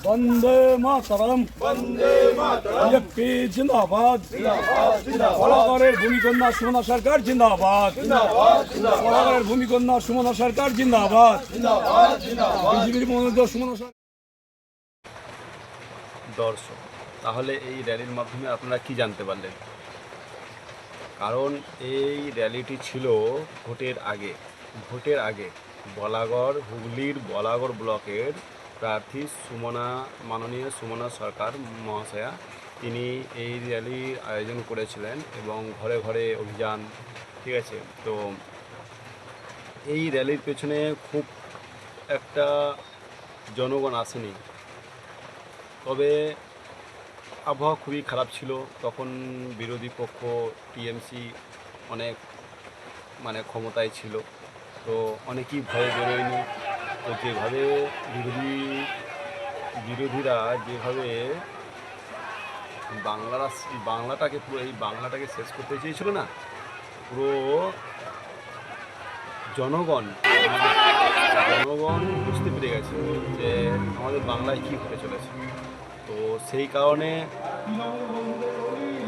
Vande Mataram BJP জিন্দাবাদ। বলাগড়ের ভূমিকন্যা সুমনা সরকার জিন্দাবাদ। বলাগড়ের ভূমিকন্যা সুমনা সরকার জিন্দাবাদ। বিজেপির মনোনীত সুমনা সরকার। দর্শক, তাহলে এই র্যালির মাধ্যমে আপনারা কি জানতে পারলেন? কারণ এই র্যালিটি ছিল ভোটের আগে বলাগড়, হুগলির বলাগড় ব্লকের প্রার্থী মাননীয় সুমনা সরকার মহাশয়া, তিনি এই র্যালির আয়োজন করেছিলেন এবং ঘরে ঘরে অভিযান, ঠিক আছে। তো এই র্যালির পেছনে খুব একটা জনগণ আসেনি, তবে আবহাওয়া খুবই খারাপ ছিল। তখন বিরোধী পক্ষ টিএমসি অনেক ক্ষমতায় ছিল, তো অনেকেই ভয়ে বেরোয়নি। তো যেভাবে বিরোধীরা যেভাবে বাংলাটাকে শেষ করতে চেয়েছিল না, পুরো জনগণ বুঝতে পেরে গেছে যে আমাদের বাংলায় কী হতে চলেছে। তো সেই কারণে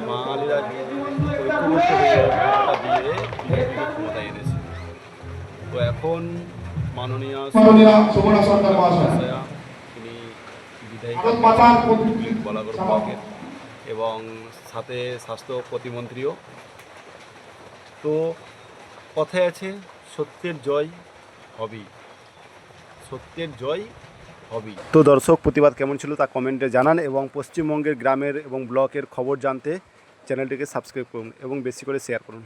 বাঙালিরা ঐক্যবদ্ধ হয়ে ভোটটা দিয়ে বিজেপিকে ক্ষমতায় এনেছে। তো এখন মাননীয় সুমনা সরকার মহাশয়া, তিনি বিধায়িকা বলাগড় ব্লকের এবং সাথে স্বাস্থ্য প্রতিমন্ত্রীও। তো কথায় আছে, সত্যের জয় হবেই। তো দর্শক, প্রতিবাদ কেমন ছিল তা কমেন্টে জানান এবং পশ্চিমবঙ্গের গ্রামের এবং ব্লকের খবর জানতে চ্যানেলটিকে সাবস্ক্রাইব করুন এবং বেশি করে শেয়ার করুন।